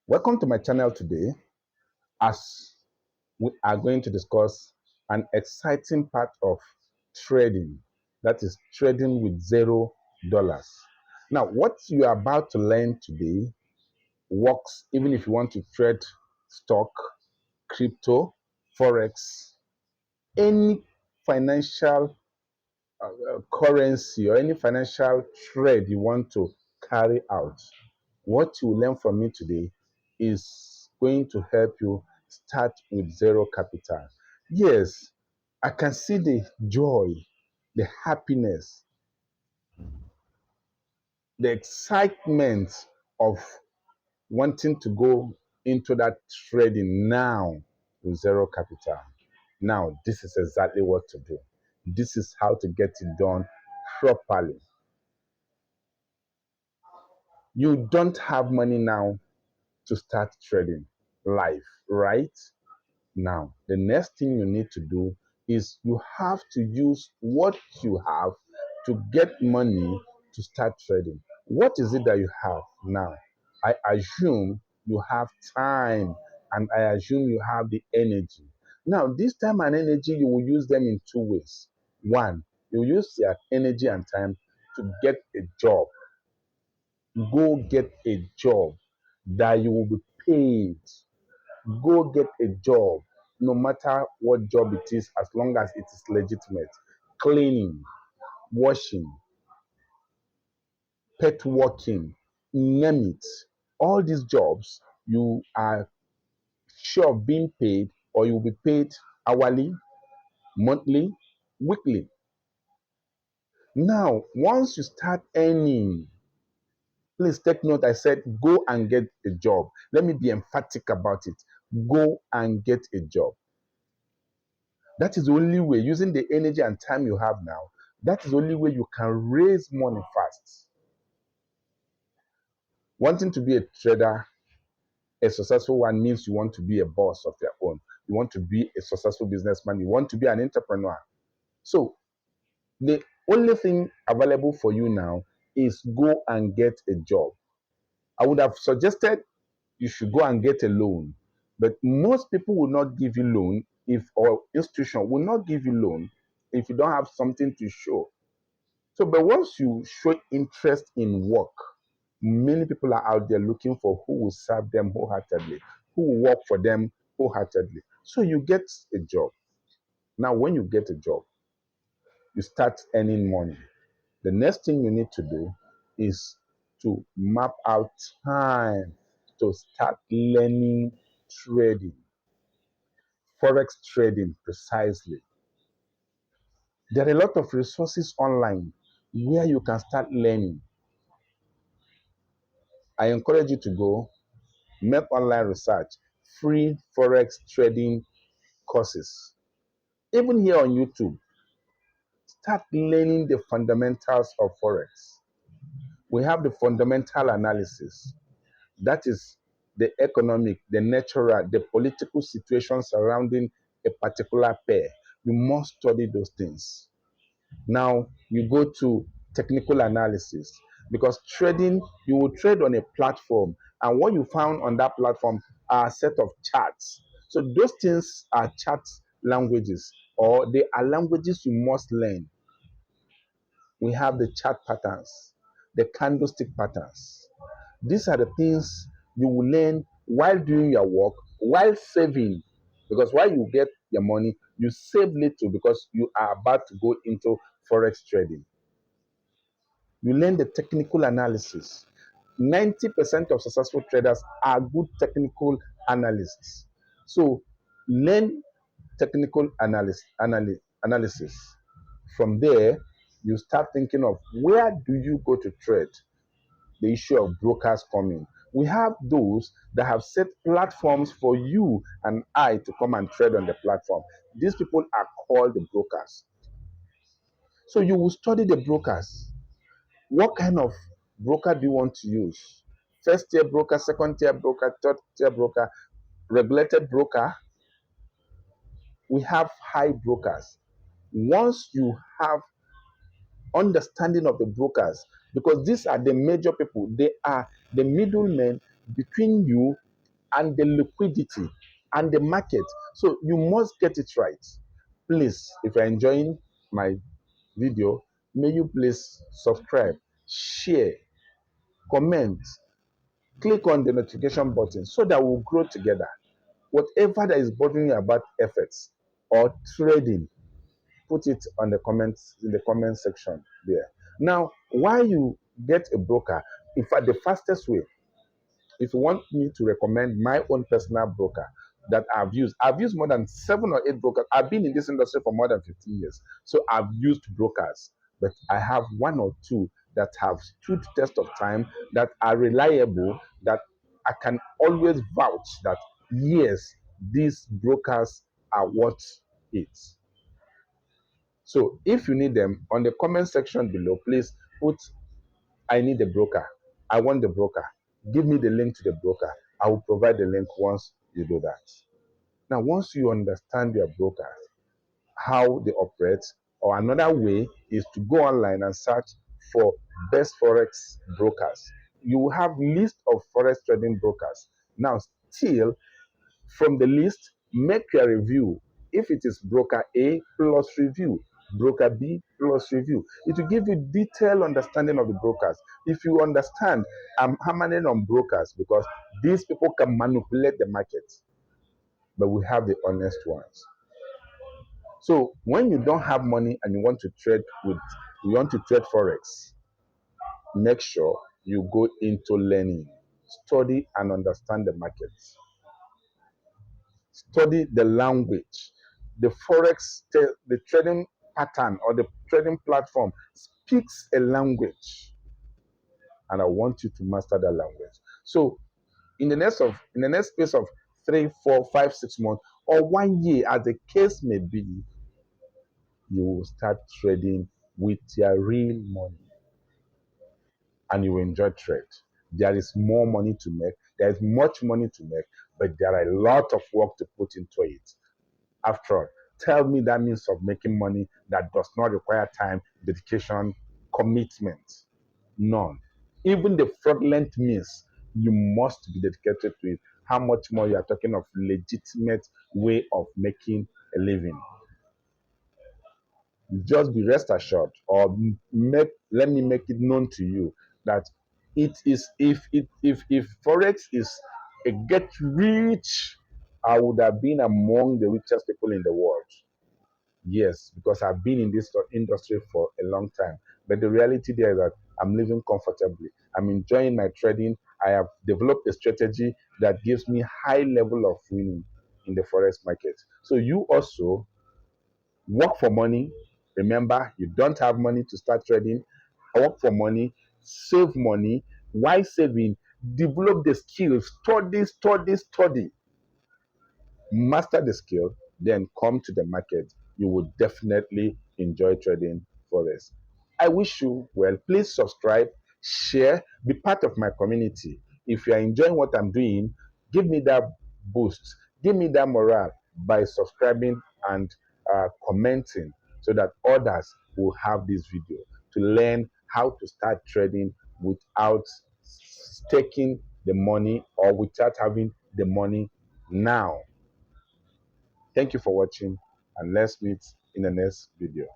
Welcome to my channel today as we are going to discuss an exciting part of trading, that is trading with $0. Now, what you are about to learn today works even if you want to trade stock, crypto, forex, any financial currency or any financial trade you want to carry out. What you learn from me today is going to help you start with zero capital. Yes, I can see the joy, the happiness, the excitement of wanting to go into that trading now with zero capital. Now, this is exactly what to do. This is how to get it done properly. You don't have money now to start trading live, right? Now, the next thing you need to do is you have to use what you have to get money to start trading. What is it that you have now? I assume you have time and I assume you have the energy. Now, this time and energy, you will use them in two ways. One, you use your energy and time to get a job. Go get a job that you will be paid. Go get a job, no matter what job it is, as long as it is legitimate. Cleaning, washing, pet walking, name it. All these jobs, you are sure of being paid, or you'll be paid hourly, monthly, weekly. Now, once you start earning, please take note, I said go and get a job. Let me be emphatic about it. Go and get a job. That is the only way, using the energy and time you have now, that is the only way you can raise money fast. Wanting to be a trader, a successful one, means you want to be a boss of your own. You want to be a successful businessman. You want to be an entrepreneur. So the only thing available for you now is go and get a job. I would have suggested you should go and get a loan. But most people will not give you loan if, or institution will not give you loan if you don't have something to show. So, but once you show interest in work, many people are out there looking for who will serve them wholeheartedly, who will work for them wholeheartedly. So you get a job. Now, when you get a job, you start earning money. The next thing you need to do is to map out time to start learning trading, forex trading precisely. There are a lot of resources online where you can start learning. I encourage you to go make online research, free forex trading courses. Even here on YouTube, start learning the fundamentals of forex. We have the fundamental analysis. That is the economic, the natural, the political situation surrounding a particular pair. You must study those things. Now you go to technical analysis, because trading, you will trade on a platform, and what you found on that platform are a set of charts. So those things are chart languages, or they are languages you must learn. We have the chart patterns, the candlestick patterns. These are the things you will learn while doing your work, while saving. Because while you get your money, you save little because you are about to go into forex trading. You learn the technical analysis. 90% of successful traders are good technical analysts. So learn technical analysis. From there, you start thinking of where do you go to trade. The issue of brokers coming. We have those that have set platforms for you and I to come and trade on the platform. These people are called the brokers. So you will study the brokers. What kind of broker do you want to use? First tier broker, second tier broker, third tier broker, regulated broker. We have high brokers. Once you have understanding of the brokers, because these are the major people, they are the middlemen between you and the liquidity and the market. So you must get it right. Please, if you're enjoying my video, may you please subscribe, share, comment, click on the notification button so that we'll grow together. Whatever that is bothering you about efforts or trading, put it on the comments in the comment section there. Now, why you get a broker? In fact, the fastest way, if you want me to recommend my own personal broker that I've used more than 7 or 8 brokers. I've been in this industry for more than 15 years. So I've used brokers, but I have 1 or 2 that have stood test of time, that are reliable, that I can always vouch that yes, these brokers are worth it. So if you need them, on the comment section below, please put I need a broker. I want the broker. Give me the link to the broker. I will provide the link once you do that. Now, once you understand your brokers, how they operate, or another way is to go online and search for best forex brokers. You will have list of forex trading brokers. Now, still from the list, make your review. If it is broker A plus review, broker B plus review, it will give you detailed understanding of the brokers. If you understand, I'm hammering on brokers because these people can manipulate the market, but we have the honest ones. So when you don't have money and you want to trade forex, make sure you go into learning, study and understand the markets. Study the language. The forex, the trading pattern or the trading platform speaks a language, and I want you to master that language. So, in the next space of 3, 4, 5, 6 months, or 1 year, as the case may be, you will start trading with your real money, and you will enjoy trade. There is more money to make. There is much money to make, but there are a lot of work to put into it. After all, tell me that means of making money that does not require time, dedication, commitment. None. Even the fraudulent means, you must be dedicated to it. How much more you are talking of legitimate way of making a living? Just be rest assured, or let me make it known to you that it is if forex is a get rich, I would have been among the richest people in the world. Yes, because I've been in this industry for a long time. But the reality there is that I'm living comfortably. I'm enjoying my trading. I have developed a strategy that gives me high level of winning in the forex market. So you also work for money. Remember, you don't have money to start trading. Work for money, save money. Why saving? Develop the skills. Study, study, study. Master the skill, then come to the market. You will definitely enjoy trading forex. I wish you well. Please subscribe, share, be part of my community. If you are enjoying what I'm doing, give me that boost, give me that morale by subscribing and commenting so that others will have this video to learn how to start trading without staking the money or without having the money now. Thank you for watching, and let's meet in the next video.